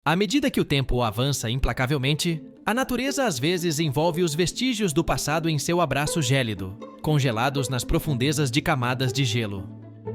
À medida que o tempo avança implacavelmente, a natureza às vezes envolve os vestígios do passado em seu abraço gélido, congelados nas profundezas de camadas de gelo.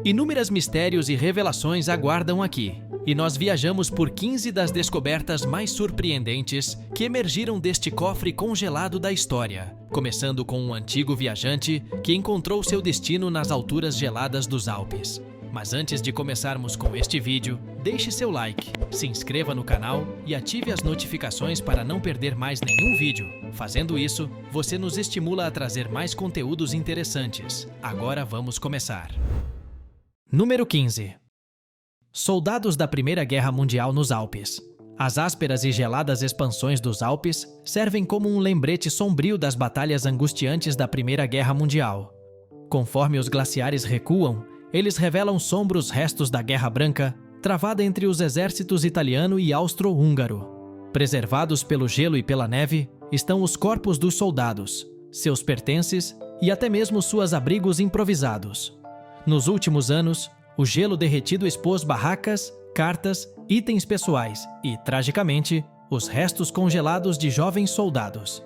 Inúmeros mistérios e revelações aguardam aqui, e nós viajamos por 15 das descobertas mais surpreendentes que emergiram deste cofre congelado da história, começando com um antigo viajante que encontrou seu destino nas alturas geladas dos Alpes. Mas antes de começarmos com este vídeo, deixe seu like, se inscreva no canal e ative as notificações para não perder mais nenhum vídeo. Fazendo isso, você nos estimula a trazer mais conteúdos interessantes. Agora vamos começar. Número 15. Soldados da Primeira Guerra Mundial nos Alpes. As ásperas e geladas expansões dos Alpes servem como um lembrete sombrio das batalhas angustiantes da Primeira Guerra Mundial. Conforme os glaciares recuam, eles revelam sombros restos da Guerra Branca, travada entre os exércitos italiano e austro-húngaro. Preservados pelo gelo e pela neve, estão os corpos dos soldados, seus pertences e até mesmo seus abrigos improvisados. Nos últimos anos, o gelo derretido expôs barracas, cartas, itens pessoais e, tragicamente, os restos congelados de jovens soldados.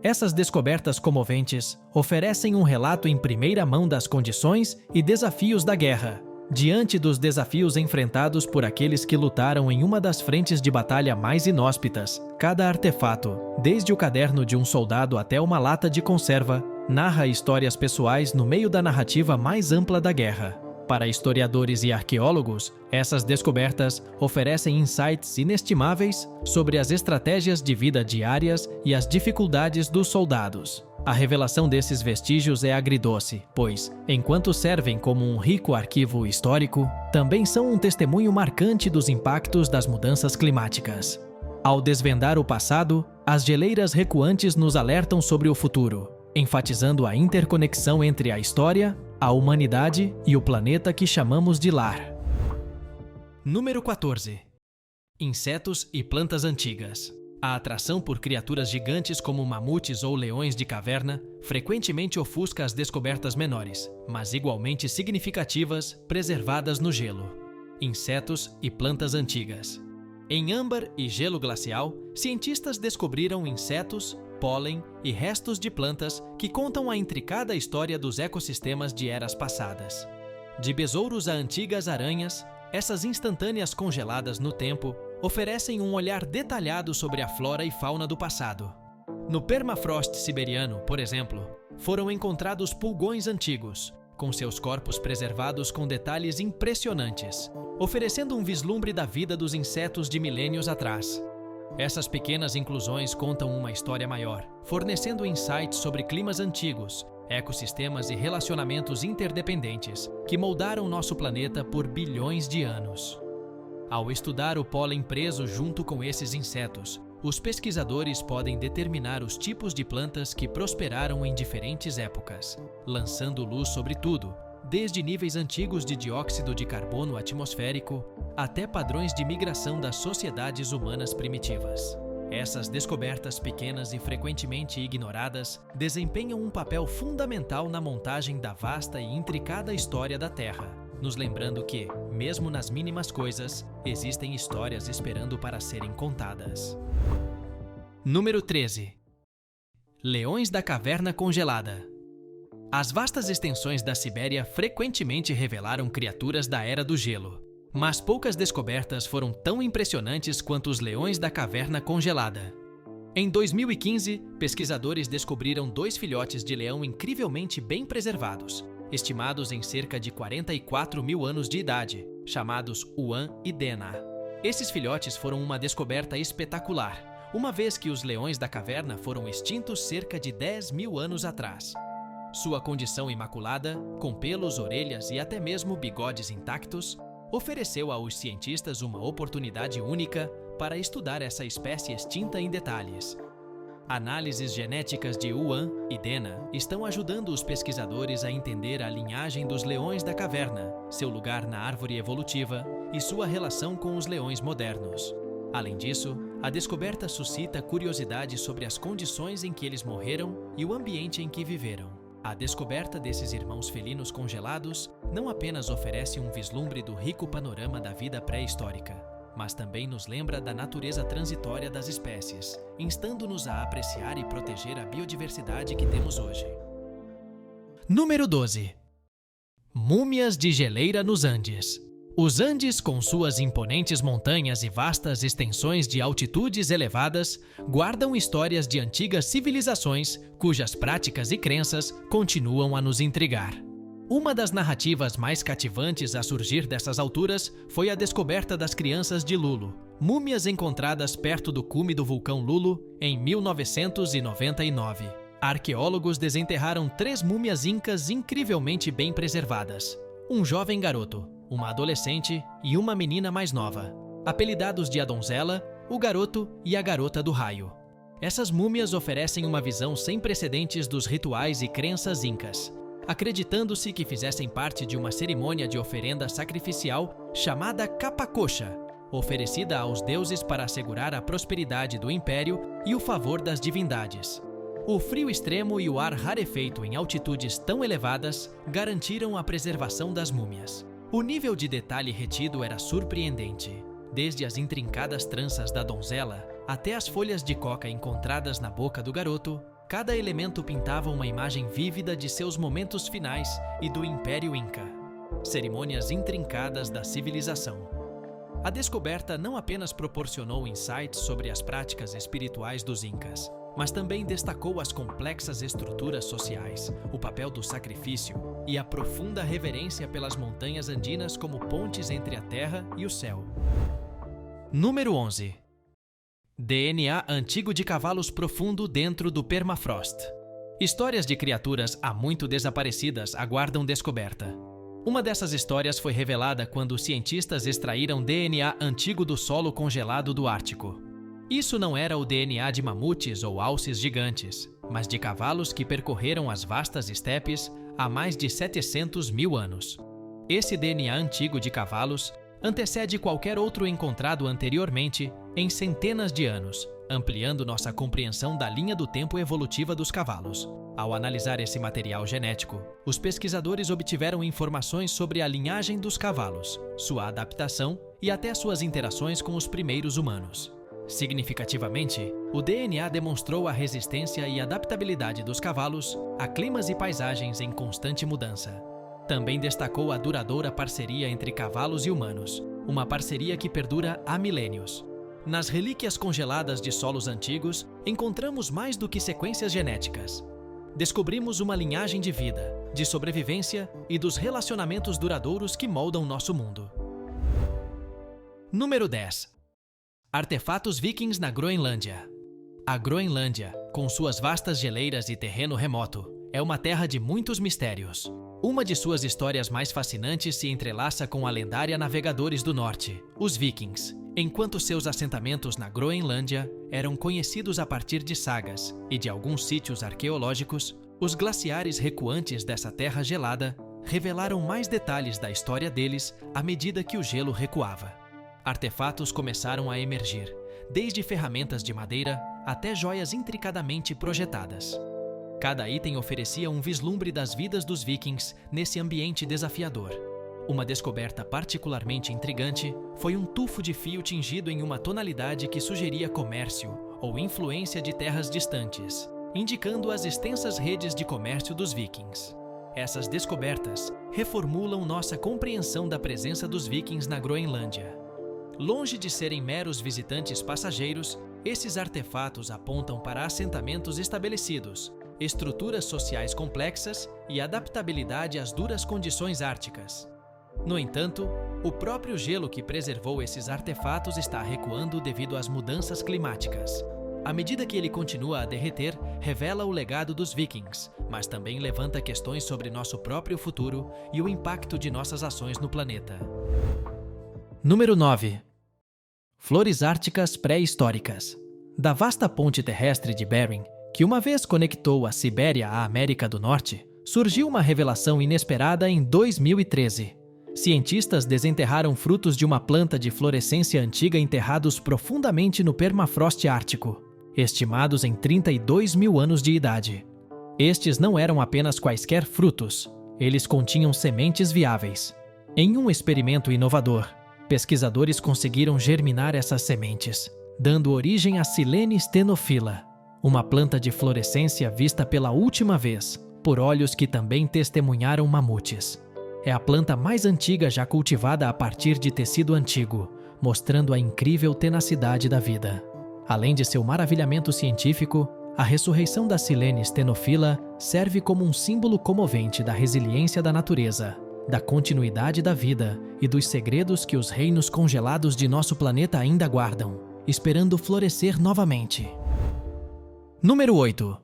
Essas descobertas comoventes oferecem um relato em primeira mão das condições e desafios da guerra, diante dos desafios enfrentados por aqueles que lutaram em uma das frentes de batalha mais inóspitas. Cada artefato, desde o caderno de um soldado até uma lata de conserva, narra histórias pessoais no meio da narrativa mais ampla da guerra. Para historiadores e arqueólogos, essas descobertas oferecem insights inestimáveis sobre as estratégias de vida diárias e as dificuldades dos soldados. A revelação desses vestígios é agridoce, pois, enquanto servem como um rico arquivo histórico, também são um testemunho marcante dos impactos das mudanças climáticas. Ao desvendar o passado, as geleiras recuantes nos alertam sobre o futuro, enfatizando a interconexão entre a história, a humanidade e o planeta que chamamos de lar. Número 14. Insetos e plantas antigas. A atração por criaturas gigantes como mamutes ou leões de caverna frequentemente ofusca as descobertas menores, mas igualmente significativas, preservadas no gelo. Insetos e plantas antigas. Em âmbar e gelo glacial, cientistas descobriram insetos, pólen e restos de plantas que contam a intricada história dos ecossistemas de eras passadas. De besouros a antigas aranhas, essas instantâneas congeladas no tempo oferecem um olhar detalhado sobre a flora e fauna do passado. No permafrost siberiano, por exemplo, foram encontrados pulgões antigos, com seus corpos preservados com detalhes impressionantes, oferecendo um vislumbre da vida dos insetos de milênios atrás. Essas pequenas inclusões contam uma história maior, fornecendo insights sobre climas antigos, ecossistemas e relacionamentos interdependentes que moldaram nosso planeta por bilhões de anos. Ao estudar o pólen preso junto com esses insetos, os pesquisadores podem determinar os tipos de plantas que prosperaram em diferentes épocas, lançando luz sobre tudo, desde níveis antigos de dióxido de carbono atmosférico até padrões de migração das sociedades humanas primitivas. Essas descobertas pequenas e frequentemente ignoradas desempenham um papel fundamental na montagem da vasta e intricada história da Terra, nos lembrando que, mesmo nas mínimas coisas, existem histórias esperando para serem contadas. Número 13. Leões da Caverna Congelada. As vastas extensões da Sibéria frequentemente revelaram criaturas da Era do Gelo, mas poucas descobertas foram tão impressionantes quanto os leões da caverna congelada. Em 2015, pesquisadores descobriram 2 filhotes de leão incrivelmente bem preservados, estimados em cerca de 44 mil anos de idade, chamados Uan e Dena. Esses filhotes foram uma descoberta espetacular, uma vez que os leões da caverna foram extintos cerca de 10 mil anos atrás. Sua condição imaculada, com pelos, orelhas e até mesmo bigodes intactos, ofereceu aos cientistas uma oportunidade única para estudar essa espécie extinta em detalhes. Análises genéticas de Uan e Dena estão ajudando os pesquisadores a entender a linhagem dos leões da caverna, seu lugar na árvore evolutiva e sua relação com os leões modernos. Além disso, a descoberta suscita curiosidade sobre as condições em que eles morreram e o ambiente em que viveram. A descoberta desses irmãos felinos congelados não apenas oferece um vislumbre do rico panorama da vida pré-histórica, mas também nos lembra da natureza transitória das espécies, instando-nos a apreciar e proteger a biodiversidade que temos hoje. Número 12. Múmias de geleira nos Andes. Os Andes, com suas imponentes montanhas e vastas extensões de altitudes elevadas, guardam histórias de antigas civilizações cujas práticas e crenças continuam a nos intrigar. Uma das narrativas mais cativantes a surgir dessas alturas foi a descoberta das crianças de Lulu, múmias encontradas perto do cume do vulcão Lulu em 1999. Arqueólogos desenterraram 3 múmias incas incrivelmente bem preservadas. Um jovem garoto, uma adolescente e uma menina mais nova, apelidados de a donzela, o garoto e a garota do raio. Essas múmias oferecem uma visão sem precedentes dos rituais e crenças incas, acreditando-se que fizessem parte de uma cerimônia de oferenda sacrificial chamada capacocha, oferecida aos deuses para assegurar a prosperidade do império e o favor das divindades. O frio extremo e o ar rarefeito em altitudes tão elevadas garantiram a preservação das múmias. O nível de detalhe retido era surpreendente, desde as intrincadas tranças da donzela até as folhas de coca encontradas na boca do garoto. Cada elemento pintava uma imagem vívida de seus momentos finais e do Império Inca, cerimônias intrincadas da civilização. A descoberta não apenas proporcionou insights sobre as práticas espirituais dos Incas, mas também destacou as complexas estruturas sociais, o papel do sacrifício e a profunda reverência pelas montanhas andinas como pontes entre a terra e o céu. Número 11. DNA antigo de cavalos profundo dentro do permafrost. Histórias de criaturas há muito desaparecidas aguardam descoberta. Uma dessas histórias foi revelada quando os cientistas extraíram DNA antigo do solo congelado do Ártico. Isso não era o DNA de mamutes ou alces gigantes, mas de cavalos que percorreram as vastas estepes há mais de 700 mil anos. Esse DNA antigo de cavalos antecede qualquer outro encontrado anteriormente em centenas de anos, ampliando nossa compreensão da linha do tempo evolutiva dos cavalos. Ao analisar esse material genético, os pesquisadores obtiveram informações sobre a linhagem dos cavalos, sua adaptação e até suas interações com os primeiros humanos. Significativamente, o DNA demonstrou a resistência e adaptabilidade dos cavalos a climas e paisagens em constante mudança. Também destacou a duradoura parceria entre cavalos e humanos, uma parceria que perdura há milênios. Nas relíquias congeladas de solos antigos, encontramos mais do que sequências genéticas. Descobrimos uma linhagem de vida, de sobrevivência e dos relacionamentos duradouros que moldam nosso mundo. Número 10. Artefatos vikings na Groenlândia. A Groenlândia, com suas vastas geleiras e terreno remoto, é uma terra de muitos mistérios. Uma de suas histórias mais fascinantes se entrelaça com a lendária Navegadores do Norte, os Vikings, enquanto seus assentamentos na Groenlândia eram conhecidos a partir de sagas e de alguns sítios arqueológicos. Os glaciares recuantes dessa terra gelada revelaram mais detalhes da história deles à medida que o gelo recuava. Artefatos começaram a emergir, desde ferramentas de madeira até joias intricadamente projetadas. Cada item oferecia um vislumbre das vidas dos vikings nesse ambiente desafiador. Uma descoberta particularmente intrigante foi um tufo de fio tingido em uma tonalidade que sugeria comércio ou influência de terras distantes, indicando as extensas redes de comércio dos vikings. Essas descobertas reformulam nossa compreensão da presença dos vikings na Groenlândia. Longe de serem meros visitantes passageiros, esses artefatos apontam para assentamentos estabelecidos, estruturas sociais complexas e adaptabilidade às duras condições árticas. No entanto, o próprio gelo que preservou esses artefatos está recuando devido às mudanças climáticas. À medida que ele continua a derreter, revela o legado dos vikings, mas também levanta questões sobre nosso próprio futuro e o impacto de nossas ações no planeta. Número 9. Flores árticas pré-históricas. Da vasta ponte terrestre de Bering, que uma vez conectou a Sibéria à América do Norte, surgiu uma revelação inesperada em 2013. Cientistas desenterraram frutos de uma planta de florescência antiga enterrados profundamente no permafrost ártico, estimados em 32 mil anos de idade. Estes não eram apenas quaisquer frutos, eles continham sementes viáveis. Em um experimento inovador, pesquisadores conseguiram germinar essas sementes, dando origem à Silene stenophila, uma planta de florescência vista pela última vez por olhos que também testemunharam mamutes. É a planta mais antiga já cultivada a partir de tecido antigo, mostrando a incrível tenacidade da vida. Além de seu maravilhamento científico, a ressurreição da Silene stenophila serve como um símbolo comovente da resiliência da natureza, da continuidade da vida e dos segredos que os reinos congelados de nosso planeta ainda guardam, esperando florescer novamente. Número 8.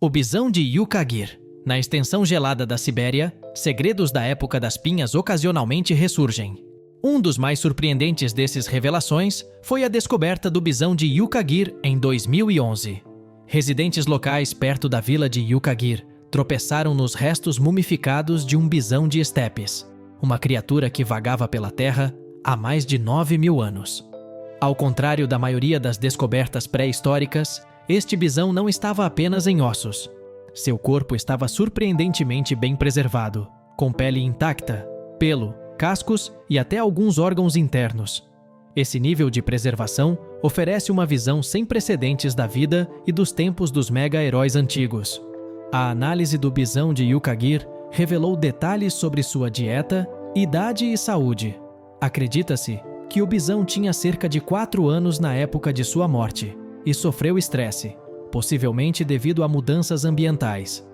O bisão de Yukagir. Na extensão gelada da Sibéria, segredos da época das pinhas ocasionalmente ressurgem. Um dos mais surpreendentes desses revelações foi a descoberta do bisão de Yukagir em 2011. Residentes locais perto da vila de Yukagir tropeçaram nos restos mumificados de um bisão de estepes, uma criatura que vagava pela terra há mais de 9.000 anos. Ao contrário da maioria das descobertas pré-históricas, este bisão não estava apenas em ossos. Seu corpo estava surpreendentemente bem preservado, com pele intacta, pelo, cascos e até alguns órgãos internos. Esse nível de preservação oferece uma visão sem precedentes da vida e dos tempos dos mega-heróis antigos. A análise do bisão de Yukagir revelou detalhes sobre sua dieta, idade e saúde. Acredita-se que o bisão tinha cerca de 4 anos na época de sua morte e sofreu estresse, possivelmente devido a mudanças ambientais.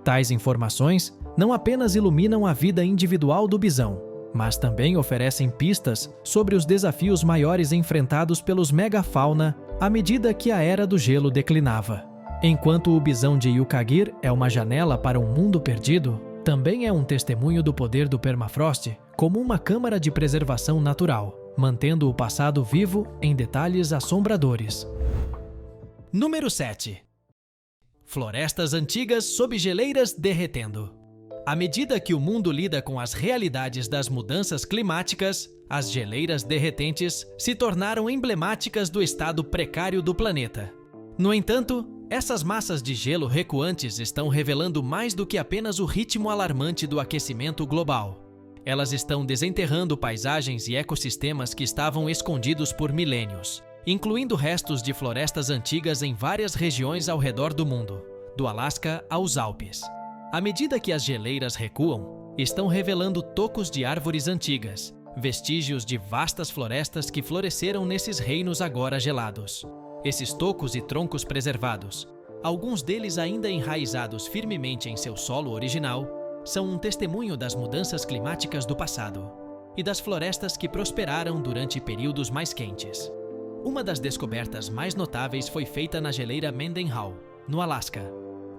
Tais informações não apenas iluminam a vida individual do bisão, mas também oferecem pistas sobre os desafios maiores enfrentados pelos megafauna à medida que a Era do Gelo declinava. Enquanto o bisão de Yukagir é uma janela para um mundo perdido, também é um testemunho do poder do permafrost como uma câmara de preservação natural, mantendo o passado vivo em detalhes assombradores. Número 7. Florestas antigas sob geleiras derretendo. À medida que o mundo lida com as realidades das mudanças climáticas, as geleiras derretentes se tornaram emblemáticas do estado precário do planeta. No entanto, essas massas de gelo recuantes estão revelando mais do que apenas o ritmo alarmante do aquecimento global. Elas estão desenterrando paisagens e ecossistemas que estavam escondidos por milênios, incluindo restos de florestas antigas em várias regiões ao redor do mundo, do Alasca aos Alpes. À medida que as geleiras recuam, estão revelando tocos de árvores antigas, vestígios de vastas florestas que floresceram nesses reinos agora gelados. Esses tocos e troncos preservados, alguns deles ainda enraizados firmemente em seu solo original, são um testemunho das mudanças climáticas do passado e das florestas que prosperaram durante períodos mais quentes. Uma das descobertas mais notáveis foi feita na geleira Mendenhall, no Alasca.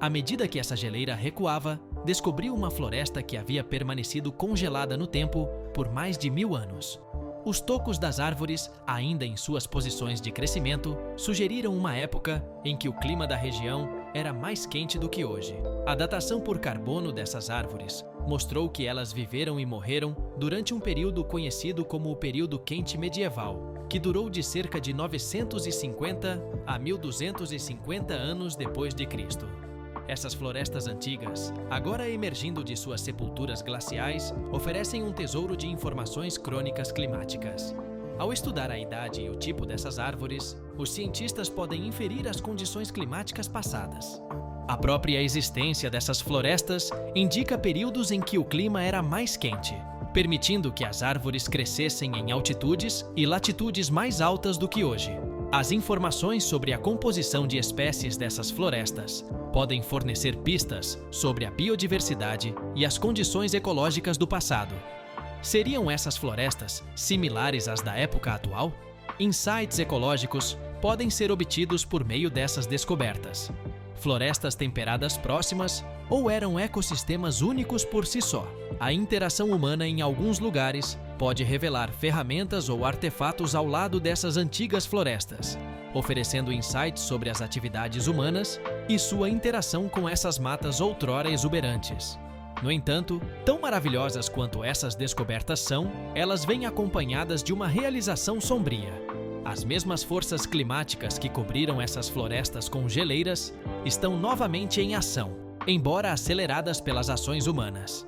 À medida que essa geleira recuava, descobriu uma floresta que havia permanecido congelada no tempo por mais de 1000 anos. Os tocos das árvores, ainda em suas posições de crescimento, sugeriram uma época em que o clima da região era mais quente do que hoje. A datação por carbono dessas árvores mostrou que elas viveram e morreram durante um período conhecido como o período quente medieval, que durou de cerca de 950 a 1250 anos depois de Cristo. Essas florestas antigas, agora emergindo de suas sepulturas glaciais, oferecem um tesouro de informações crônicas climáticas. Ao estudar a idade e o tipo dessas árvores, os cientistas podem inferir as condições climáticas passadas. A própria existência dessas florestas indica períodos em que o clima era mais quente, permitindo que as árvores crescessem em altitudes e latitudes mais altas do que hoje. As informações sobre a composição de espécies dessas florestas podem fornecer pistas sobre a biodiversidade e as condições ecológicas do passado. Seriam essas florestas similares às da época atual? Insights ecológicos podem ser obtidos por meio dessas descobertas. Florestas temperadas próximas ou eram ecossistemas únicos por si só? A interação humana em alguns lugares pode revelar ferramentas ou artefatos ao lado dessas antigas florestas, oferecendo insights sobre as atividades humanas e sua interação com essas matas outrora exuberantes. No entanto, tão maravilhosas quanto essas descobertas são, elas vêm acompanhadas de uma realização sombria. As mesmas forças climáticas que cobriram essas florestas com geleiras estão novamente em ação, embora aceleradas pelas ações humanas.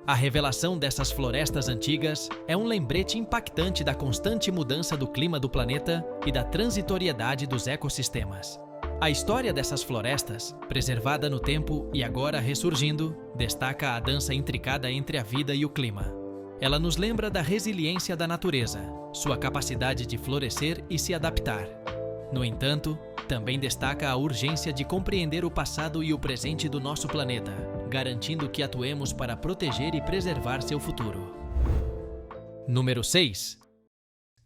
A revelação dessas florestas antigas é um lembrete impactante da constante mudança do clima do planeta e da transitoriedade dos ecossistemas. A história dessas florestas, preservada no tempo e agora ressurgindo, destaca a dança intricada entre a vida e o clima. Ela nos lembra da resiliência da natureza, sua capacidade de florescer e se adaptar. No entanto, também destaca a urgência de compreender o passado e o presente do nosso planeta, garantindo que atuemos para proteger e preservar seu futuro. Número 6.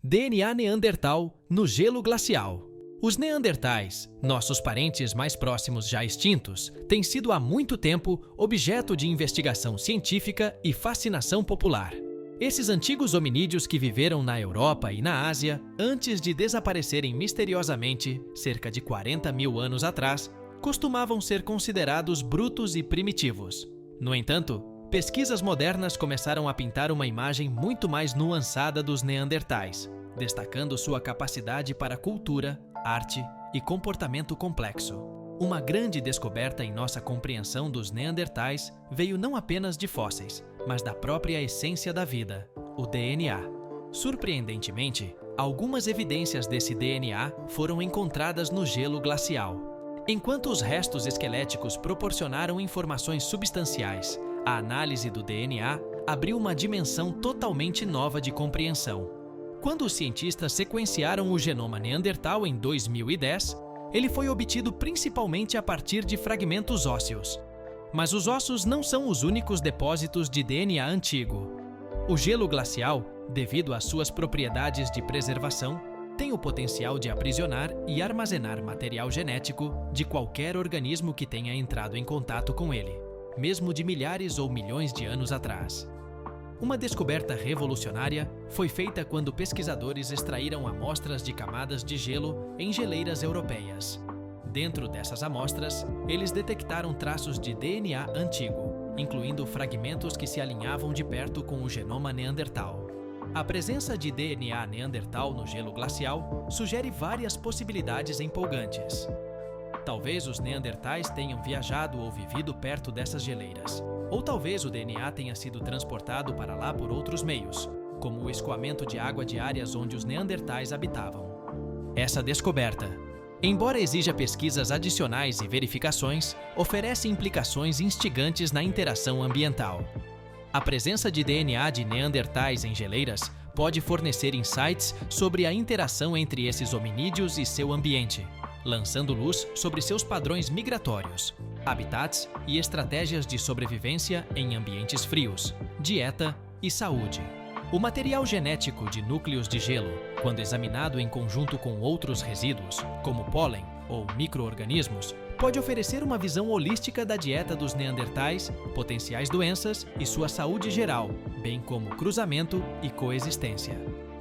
DNA Neandertal no gelo glacial. Os neandertais, nossos parentes mais próximos já extintos, têm sido há muito tempo objeto de investigação científica e fascinação popular. Esses antigos hominídeos que viveram na Europa e na Ásia antes de desaparecerem misteriosamente, cerca de 40 mil anos atrás, costumavam ser considerados brutos e primitivos. No entanto, pesquisas modernas começaram a pintar uma imagem muito mais nuançada dos neandertais, destacando sua capacidade para cultura, arte e comportamento complexo. Uma grande descoberta em nossa compreensão dos neandertais veio não apenas de fósseis, mas da própria essência da vida, o DNA. Surpreendentemente, algumas evidências desse DNA foram encontradas no gelo glacial. Enquanto os restos esqueléticos proporcionaram informações substanciais, a análise do DNA abriu uma dimensão totalmente nova de compreensão. Quando os cientistas sequenciaram o genoma neandertal em 2010, ele foi obtido principalmente a partir de fragmentos ósseos. Mas os ossos não são os únicos depósitos de DNA antigo. O gelo glacial, devido às suas propriedades de preservação, tem o potencial de aprisionar e armazenar material genético de qualquer organismo que tenha entrado em contato com ele, mesmo de milhares ou milhões de anos atrás. Uma descoberta revolucionária foi feita quando pesquisadores extraíram amostras de camadas de gelo em geleiras europeias. Dentro dessas amostras, eles detectaram traços de DNA antigo, incluindo fragmentos que se alinhavam de perto com o genoma neandertal. A presença de DNA neandertal no gelo glacial sugere várias possibilidades empolgantes. Talvez os neandertais tenham viajado ou vivido perto dessas geleiras. Ou talvez o DNA tenha sido transportado para lá por outros meios, como o escoamento de água de áreas onde os neandertais habitavam. Essa descoberta, embora exija pesquisas adicionais e verificações, oferece implicações instigantes na interação ambiental. A presença de DNA de neandertais em geleiras pode fornecer insights sobre a interação entre esses hominídeos e seu ambiente, lançando luz sobre seus padrões migratórios, habitats e estratégias de sobrevivência em ambientes frios, dieta e saúde. O material genético de núcleos de gelo, quando examinado em conjunto com outros resíduos, como pólen ou micro-organismos, pode oferecer uma visão holística da dieta dos neandertais, potenciais doenças e sua saúde geral, bem como cruzamento e coexistência.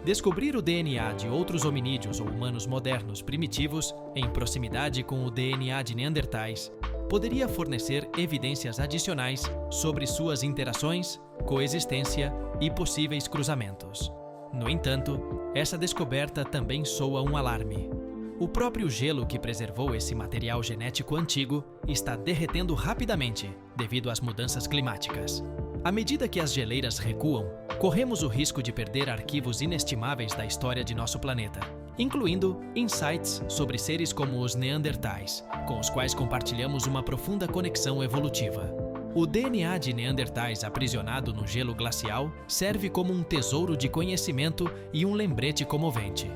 Descobrir o DNA de outros hominídeos ou humanos modernos primitivos, em proximidade com o DNA de neandertais, poderia fornecer evidências adicionais sobre suas interações, coexistência e possíveis cruzamentos. No entanto, essa descoberta também soa um alarme. O próprio gelo que preservou esse material genético antigo está derretendo rapidamente devido às mudanças climáticas. À medida que as geleiras recuam, corremos o risco de perder arquivos inestimáveis da história de nosso planeta, incluindo insights sobre seres como os neandertais, com os quais compartilhamos uma profunda conexão evolutiva. O DNA de neandertais aprisionado no gelo glacial serve como um tesouro de conhecimento e um lembrete comovente.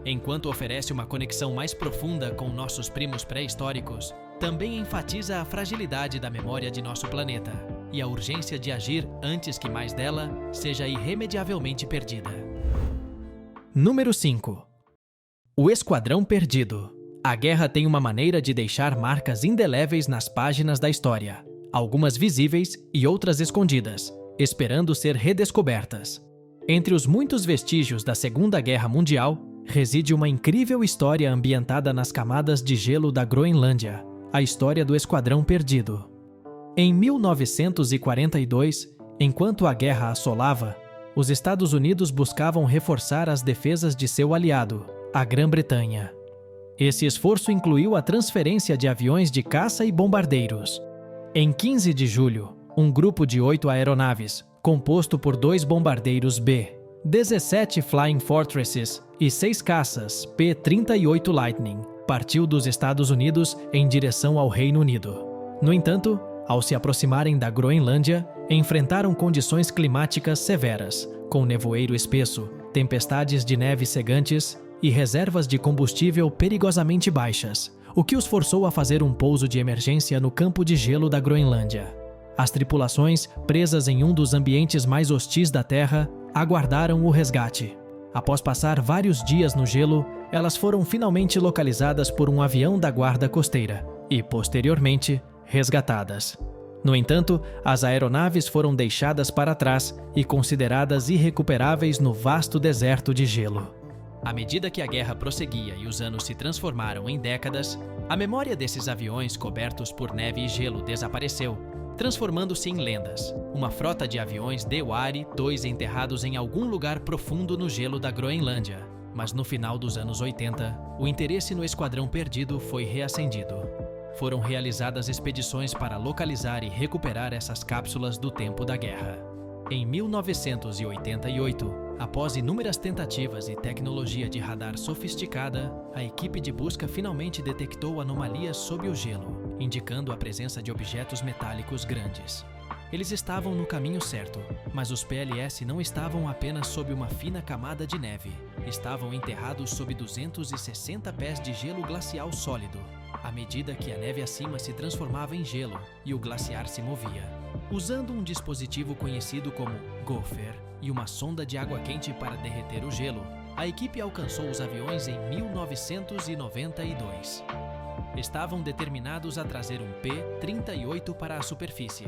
Enquanto oferece uma conexão mais profunda com nossos primos pré-históricos, também enfatiza a fragilidade da memória de nosso planeta e a urgência de agir antes que mais dela seja irremediavelmente perdida. Número 5. O Esquadrão Perdido. A guerra tem uma maneira de deixar marcas indeléveis nas páginas da história, algumas visíveis e outras escondidas, esperando ser redescobertas. Entre os muitos vestígios da Segunda Guerra Mundial, reside uma incrível história ambientada nas camadas de gelo da Groenlândia, a história do Esquadrão Perdido. Em 1942, enquanto a guerra assolava, os Estados Unidos buscavam reforçar as defesas de seu aliado, a Grã-Bretanha. Esse esforço incluiu a transferência de aviões de caça e bombardeiros. Em 15 de julho, um grupo de 8 aeronaves, composto por 2 bombardeiros B, 17 Flying Fortresses e 6 caças P-38 Lightning, partiu dos Estados Unidos em direção ao Reino Unido. No entanto, ao se aproximarem da Groenlândia, enfrentaram condições climáticas severas, com nevoeiro espesso, tempestades de neve cegantes e reservas de combustível perigosamente baixas, o que os forçou a fazer um pouso de emergência no campo de gelo da Groenlândia. As tripulações, presas em um dos ambientes mais hostis da Terra, aguardaram o resgate. Após passar vários dias no gelo, elas foram finalmente localizadas por um avião da Guarda Costeira e, posteriormente, resgatadas. No entanto, as aeronaves foram deixadas para trás e consideradas irrecuperáveis no vasto deserto de gelo. À medida que a guerra prosseguia e os anos se transformaram em décadas, a memória desses aviões cobertos por neve e gelo desapareceu, transformando-se em lendas. Uma frota de aviões Dewari 2 enterrados em algum lugar profundo no gelo da Groenlândia. Mas no final dos anos 80, o interesse no Esquadrão Perdido foi reacendido. Foram realizadas expedições para localizar e recuperar essas cápsulas do tempo da guerra. Em 1988, após inúmeras tentativas e tecnologia de radar sofisticada, a equipe de busca finalmente detectou anomalias sob o gelo, indicando a presença de objetos metálicos grandes. Eles estavam no caminho certo, mas os PLS não estavam apenas sob uma fina camada de neve. Estavam enterrados sob 260 pés de gelo glacial sólido, à medida que a neve acima se transformava em gelo e o glaciar se movia. Usando um dispositivo conhecido como Gopher e uma sonda de água quente para derreter o gelo, a equipe alcançou os aviões em 1992. Estavam determinados a trazer um P-38 para a superfície.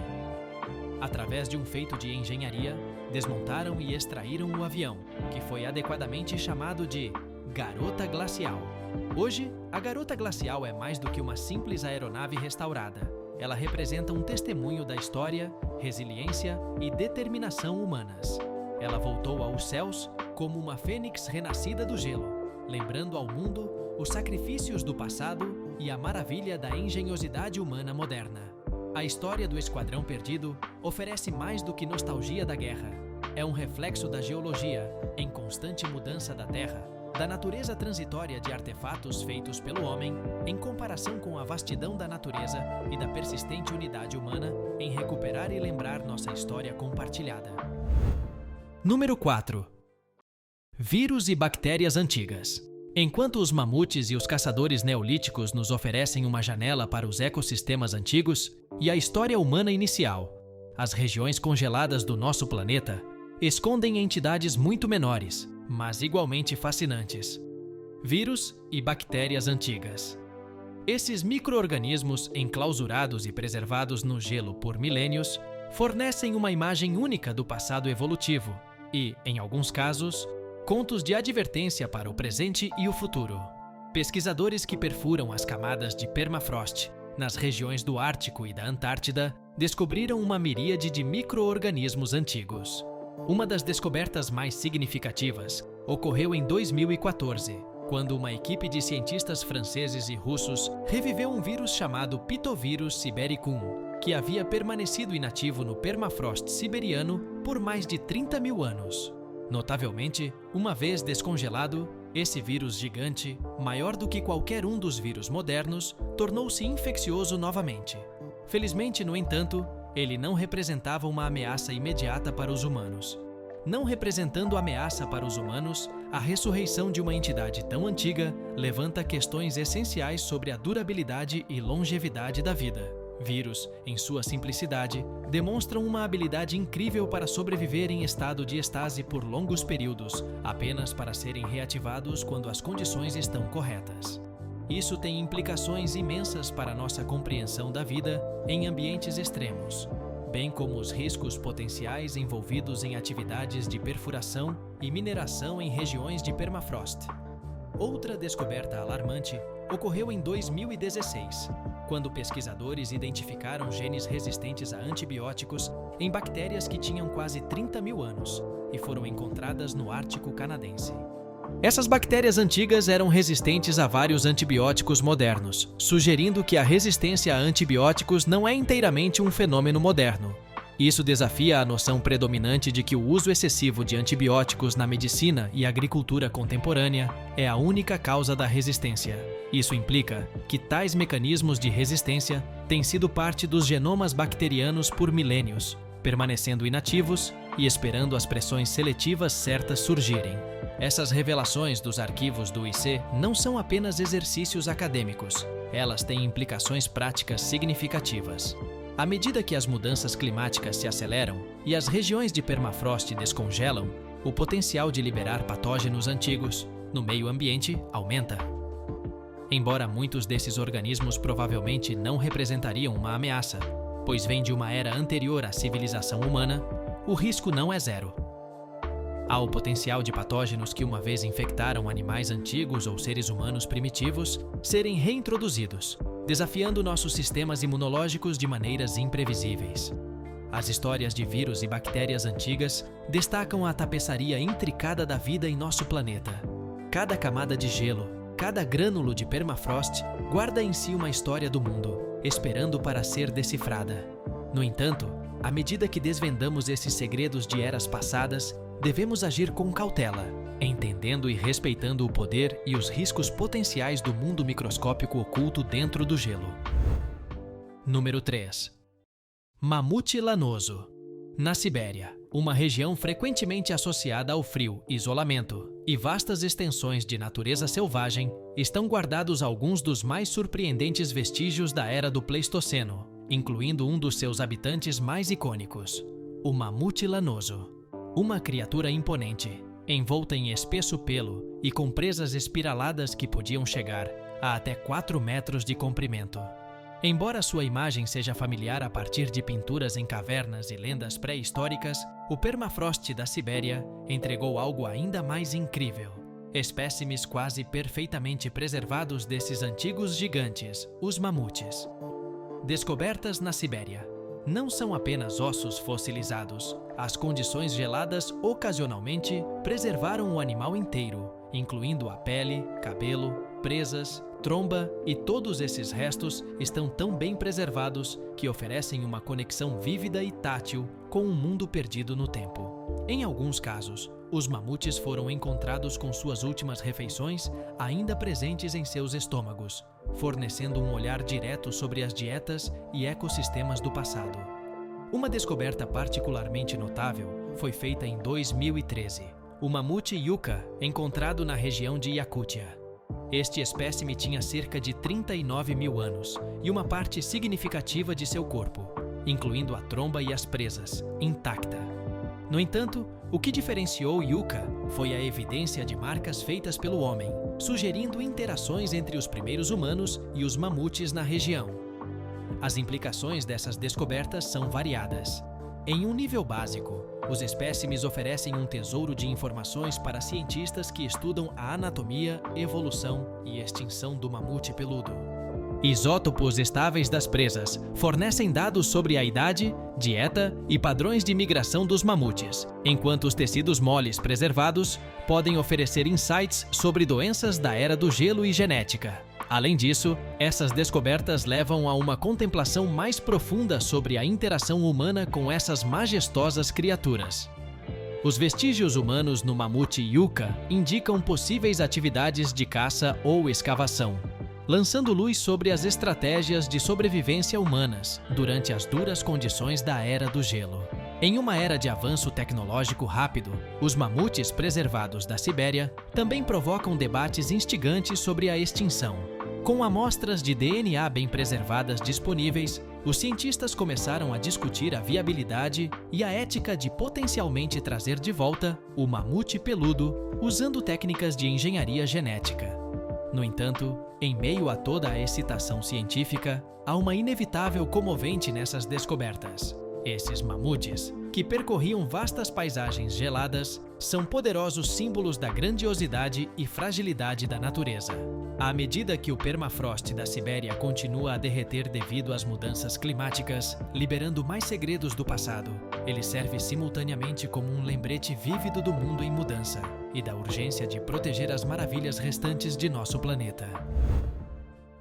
Através de um feito de engenharia, desmontaram e extraíram o avião, que foi adequadamente chamado de Garota Glacial. Hoje, a Garota Glacial é mais do que uma simples aeronave restaurada. Ela representa um testemunho da história, resiliência e determinação humanas. Ela voltou aos céus como uma fênix renascida do gelo, lembrando ao mundo os sacrifícios do passado e a maravilha da engenhosidade humana moderna. A história do Esquadrão Perdido oferece mais do que nostalgia da guerra. É um reflexo da geologia, em constante mudança da Terra, da natureza transitória de artefatos feitos pelo homem, em comparação com a vastidão da natureza e da persistente unidade humana em recuperar e lembrar nossa história compartilhada. Número 4. Vírus e bactérias antigas. Enquanto os mamutes e os caçadores neolíticos nos oferecem uma janela para os ecossistemas antigos e a história humana inicial, as regiões congeladas do nosso planeta escondem entidades muito menores, mas igualmente fascinantes: vírus e bactérias antigas. Esses micro-organismos enclausurados e preservados no gelo por milênios fornecem uma imagem única do passado evolutivo e, em alguns casos, contos de advertência para o presente e o futuro. Pesquisadores que perfuram as camadas de permafrost nas regiões do Ártico e da Antártida descobriram uma miríade de micro-organismos antigos. Uma das descobertas mais significativas ocorreu em 2014, quando uma equipe de cientistas franceses e russos reviveu um vírus chamado Pitovírus sibericum, que havia permanecido inativo no permafrost siberiano por mais de 30 mil anos. Notavelmente, uma vez descongelado, esse vírus gigante, maior do que qualquer um dos vírus modernos, tornou-se infeccioso novamente. Felizmente, no entanto, ele não representava uma ameaça imediata para os humanos. Não representando ameaça para os humanos, a ressurreição de uma entidade tão antiga levanta questões essenciais sobre a durabilidade e longevidade da vida. Vírus, em sua simplicidade, demonstram uma habilidade incrível para sobreviver em estado de estase por longos períodos, apenas para serem reativados quando as condições estão corretas. Isso tem implicações imensas para nossa compreensão da vida em ambientes extremos, bem como os riscos potenciais envolvidos em atividades de perfuração e mineração em regiões de permafrost. Outra descoberta alarmante ocorreu em 2016, quando pesquisadores identificaram genes resistentes a antibióticos em bactérias que tinham quase 30 mil anos e foram encontradas no Ártico canadense. Essas bactérias antigas eram resistentes a vários antibióticos modernos, sugerindo que a resistência a antibióticos não é inteiramente um fenômeno moderno. Isso desafia a noção predominante de que o uso excessivo de antibióticos na medicina e agricultura contemporânea é a única causa da resistência. Isso implica que tais mecanismos de resistência têm sido parte dos genomas bacterianos por milênios, permanecendo inativos e esperando as pressões seletivas certas surgirem. Essas revelações dos arquivos do IC não são apenas exercícios acadêmicos, elas têm implicações práticas significativas. À medida que as mudanças climáticas se aceleram e as regiões de permafrost descongelam, o potencial de liberar patógenos antigos no meio ambiente aumenta. Embora muitos desses organismos provavelmente não representariam uma ameaça, pois vêm de uma era anterior à civilização humana, o risco não é zero. Há o potencial de patógenos que uma vez infectaram animais antigos ou seres humanos primitivos serem reintroduzidos, desafiando nossos sistemas imunológicos de maneiras imprevisíveis. As histórias de vírus e bactérias antigas destacam a tapeçaria intricada da vida em nosso planeta. Cada camada de gelo, cada grânulo de permafrost guarda em si uma história do mundo, esperando para ser decifrada. No entanto, à medida que desvendamos esses segredos de eras passadas, devemos agir com cautela, entendendo e respeitando o poder e os riscos potenciais do mundo microscópico oculto dentro do gelo. Número 3. Mamute lanoso. Na Sibéria, uma região frequentemente associada ao frio, isolamento e vastas extensões de natureza selvagem, estão guardados alguns dos mais surpreendentes vestígios da era do Pleistoceno, incluindo um dos seus habitantes mais icônicos, o mamute lanoso. Uma criatura imponente, envolta em espesso pelo e com presas espiraladas que podiam chegar a até 4 metros de comprimento. Embora sua imagem seja familiar a partir de pinturas em cavernas e lendas pré-históricas, o permafrost da Sibéria entregou algo ainda mais incrível. Espécimes quase perfeitamente preservados desses antigos gigantes, os mamutes. Descobertas na Sibéria. Não são apenas ossos fossilizados. As condições geladas ocasionalmente preservaram o animal inteiro, incluindo a pele, cabelo, presas, tromba, e todos esses restos estão tão bem preservados que oferecem uma conexão vívida e tátil com um mundo perdido no tempo. Em alguns casos, os mamutes foram encontrados com suas últimas refeições ainda presentes em seus estômagos, fornecendo um olhar direto sobre as dietas e ecossistemas do passado. Uma descoberta particularmente notável foi feita em 2013, o mamute yucca, encontrado na região de Iacútia. Este espécime tinha cerca de 39 mil anos e uma parte significativa de seu corpo, incluindo a tromba e as presas, intacta. No entanto, o que diferenciou yucca foi a evidência de marcas feitas pelo homem, sugerindo interações entre os primeiros humanos e os mamutes na região. As implicações dessas descobertas são variadas. Em um nível básico, os espécimes oferecem um tesouro de informações para cientistas que estudam a anatomia, evolução e extinção do mamute peludo. Isótopos estáveis das presas fornecem dados sobre a idade, dieta e padrões de migração dos mamutes, enquanto os tecidos moles preservados podem oferecer insights sobre doenças da era do gelo e genética. Além disso, essas descobertas levam a uma contemplação mais profunda sobre a interação humana com essas majestosas criaturas. Os vestígios humanos no mamute yucca indicam possíveis atividades de caça ou escavação, lançando luz sobre as estratégias de sobrevivência humanas durante as duras condições da Era do Gelo. Em uma era de avanço tecnológico rápido, os mamutes preservados da Sibéria também provocam debates instigantes sobre a extinção. Com amostras de DNA bem preservadas disponíveis, os cientistas começaram a discutir a viabilidade e a ética de potencialmente trazer de volta o mamute peludo usando técnicas de engenharia genética. No entanto, em meio a toda a excitação científica, há uma inevitável comovente nessas descobertas. Esses mamutes, que percorriam vastas paisagens geladas, são poderosos símbolos da grandiosidade e fragilidade da natureza. À medida que o permafrost da Sibéria continua a derreter devido às mudanças climáticas, liberando mais segredos do passado, ele serve simultaneamente como um lembrete vívido do mundo em mudança e da urgência de proteger as maravilhas restantes de nosso planeta.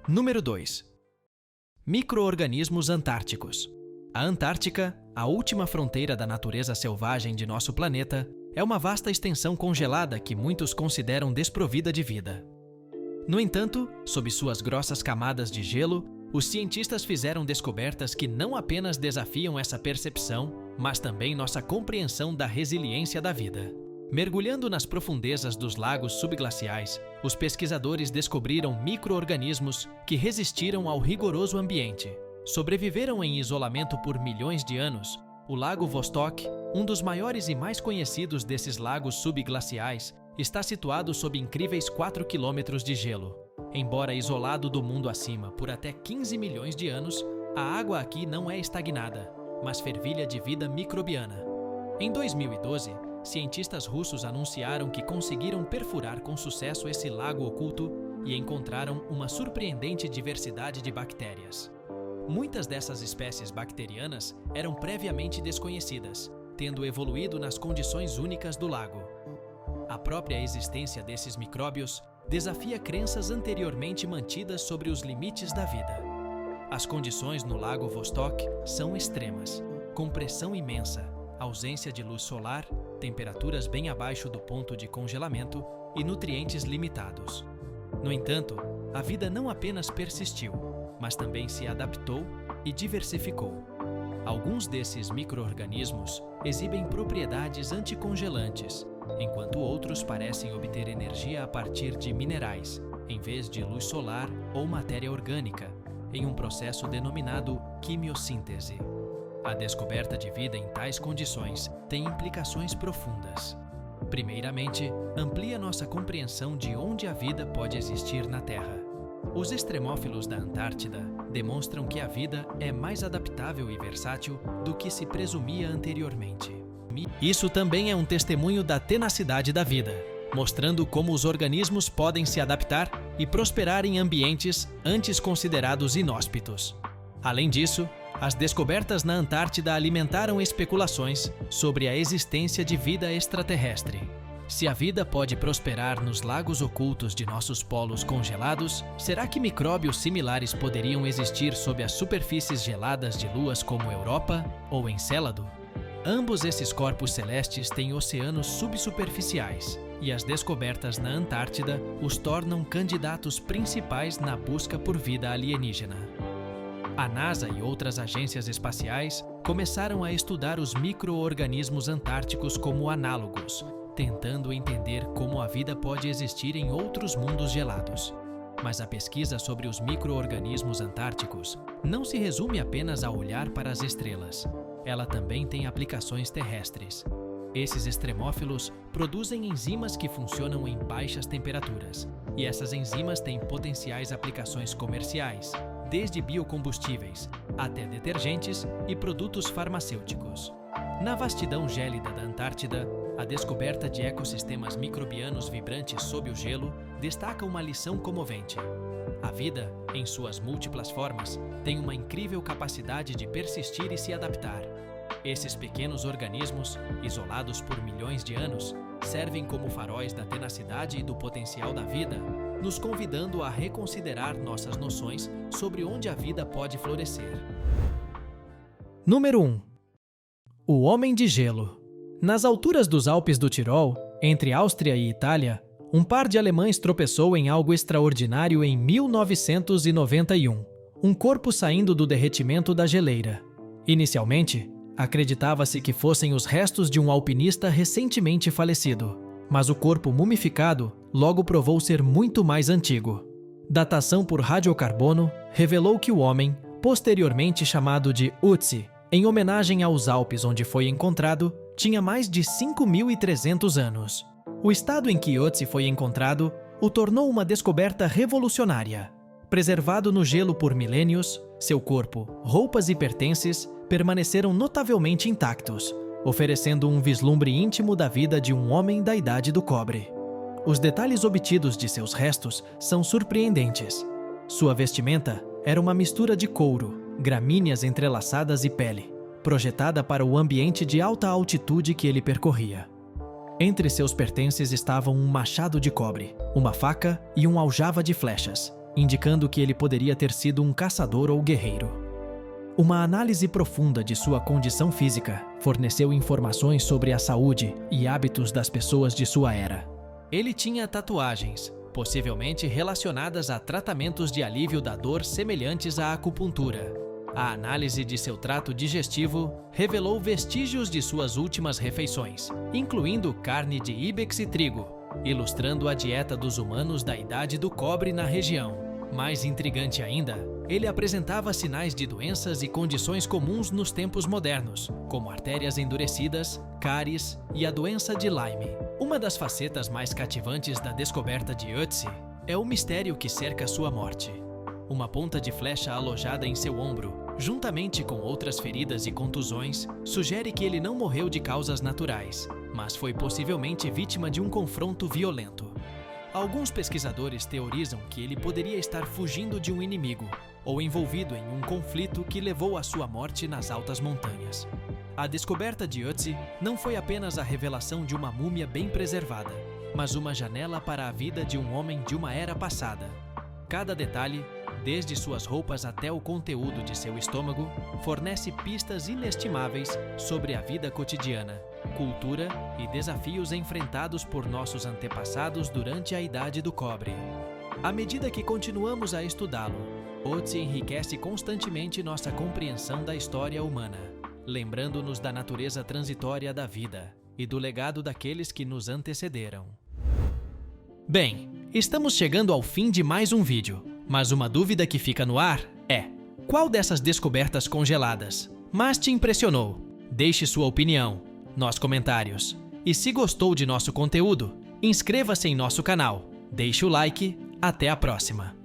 Número 2. Micro-organismos antárticos. A Antártica A última fronteira da natureza selvagem de nosso planeta é uma vasta extensão congelada que muitos consideram desprovida de vida. No entanto, sob suas grossas camadas de gelo, os cientistas fizeram descobertas que não apenas desafiam essa percepção, mas também nossa compreensão da resiliência da vida. Mergulhando nas profundezas dos lagos subglaciais, os pesquisadores descobriram micro-organismos que resistiram ao rigoroso ambiente. Sobreviveram em isolamento por milhões de anos. O Lago Vostok, um dos maiores e mais conhecidos desses lagos subglaciais, está situado sob incríveis 4 quilômetros de gelo. Embora isolado do mundo acima por até 15 milhões de anos, a água aqui não é estagnada, mas fervilha de vida microbiana. Em 2012, cientistas russos anunciaram que conseguiram perfurar com sucesso esse lago oculto e encontraram uma surpreendente diversidade de bactérias. Muitas dessas espécies bacterianas eram previamente desconhecidas, tendo evoluído nas condições únicas do lago. A própria existência desses micróbios desafia crenças anteriormente mantidas sobre os limites da vida. As condições no Lago Vostok são extremas, com pressão imensa, ausência de luz solar, temperaturas bem abaixo do ponto de congelamento e nutrientes limitados. No entanto, a vida não apenas persistiu, mas também se adaptou e diversificou. Alguns desses micro-organismos exibem propriedades anticongelantes, enquanto outros parecem obter energia a partir de minerais, em vez de luz solar ou matéria orgânica, em um processo denominado quimiossíntese. A descoberta de vida em tais condições tem implicações profundas. Primeiramente, amplia nossa compreensão de onde a vida pode existir na Terra. Os extremófilos da Antártida demonstram que a vida é mais adaptável e versátil do que se presumia anteriormente. Isso também é um testemunho da tenacidade da vida, mostrando como os organismos podem se adaptar e prosperar em ambientes antes considerados inóspitos. Além disso, as descobertas na Antártida alimentaram especulações sobre a existência de vida extraterrestre. Se a vida pode prosperar nos lagos ocultos de nossos polos congelados, será que micróbios similares poderiam existir sob as superfícies geladas de luas como Europa ou Encélado? Ambos esses corpos celestes têm oceanos subsuperficiais, e as descobertas na Antártida os tornam candidatos principais na busca por vida alienígena. A NASA e outras agências espaciais começaram a estudar os micro-organismos antárticos como análogos, tentando entender como a vida pode existir em outros mundos gelados. Mas a pesquisa sobre os micro-organismos antárticos não se resume apenas a olhar para as estrelas. Ela também tem aplicações terrestres. Esses extremófilos produzem enzimas que funcionam em baixas temperaturas, e essas enzimas têm potenciais aplicações comerciais, desde biocombustíveis até detergentes e produtos farmacêuticos. Na vastidão gélida da Antártida, a descoberta de ecossistemas microbianos vibrantes sob o gelo destaca uma lição comovente. A vida, em suas múltiplas formas, tem uma incrível capacidade de persistir e se adaptar. Esses pequenos organismos, isolados por milhões de anos, servem como faróis da tenacidade e do potencial da vida, nos convidando a reconsiderar nossas noções sobre onde a vida pode florescer. Número 1. O Homem de Gelo. Nas alturas dos Alpes do Tirol, entre Áustria e Itália, um par de alemães tropeçou em algo extraordinário em 1991, um corpo saindo do derretimento da geleira. Inicialmente, acreditava-se que fossem os restos de um alpinista recentemente falecido, mas o corpo mumificado logo provou ser muito mais antigo. Datação por radiocarbono revelou que o homem, posteriormente chamado de Ötzi, em homenagem aos Alpes onde foi encontrado, tinha mais de 5.300 anos. O estado em que Ötzi foi encontrado o tornou uma descoberta revolucionária. Preservado no gelo por milênios, seu corpo, roupas e pertences permaneceram notavelmente intactos, oferecendo um vislumbre íntimo da vida de um homem da Idade do Cobre. Os detalhes obtidos de seus restos são surpreendentes. Sua vestimenta era uma mistura de couro, gramíneas entrelaçadas e pele, projetada para o ambiente de alta altitude que ele percorria. Entre seus pertences estavam um machado de cobre, uma faca e um aljava de flechas, indicando que ele poderia ter sido um caçador ou guerreiro. Uma análise profunda de sua condição física forneceu informações sobre a saúde e hábitos das pessoas de sua era. Ele tinha tatuagens, possivelmente relacionadas a tratamentos de alívio da dor semelhantes à acupuntura. A análise de seu trato digestivo revelou vestígios de suas últimas refeições, incluindo carne de íbex e trigo, ilustrando a dieta dos humanos da Idade do Cobre na região. Mais intrigante ainda, ele apresentava sinais de doenças e condições comuns nos tempos modernos, como artérias endurecidas, cáries e a doença de Lyme. Uma das facetas mais cativantes da descoberta de Ötzi é o mistério que cerca sua morte. Uma ponta de flecha alojada em seu ombro, juntamente com outras feridas e contusões, sugere que ele não morreu de causas naturais, mas foi possivelmente vítima de um confronto violento. Alguns pesquisadores teorizam que ele poderia estar fugindo de um inimigo ou envolvido em um conflito que levou à sua morte nas altas montanhas. A descoberta de Ötzi não foi apenas a revelação de uma múmia bem preservada, mas uma janela para a vida de um homem de uma era passada. Cada detalhe, desde suas roupas até o conteúdo de seu estômago, fornece pistas inestimáveis sobre a vida cotidiana, cultura e desafios enfrentados por nossos antepassados durante a Idade do Cobre. À medida que continuamos a estudá-lo, Ötzi enriquece constantemente nossa compreensão da história humana, lembrando-nos da natureza transitória da vida e do legado daqueles que nos antecederam. Bem, estamos chegando ao fim de mais um vídeo, mas uma dúvida que fica no ar é: qual dessas descobertas congeladas mais te impressionou? Deixe sua opinião nos comentários. E se gostou de nosso conteúdo, inscreva-se em nosso canal, deixe o like, até a próxima!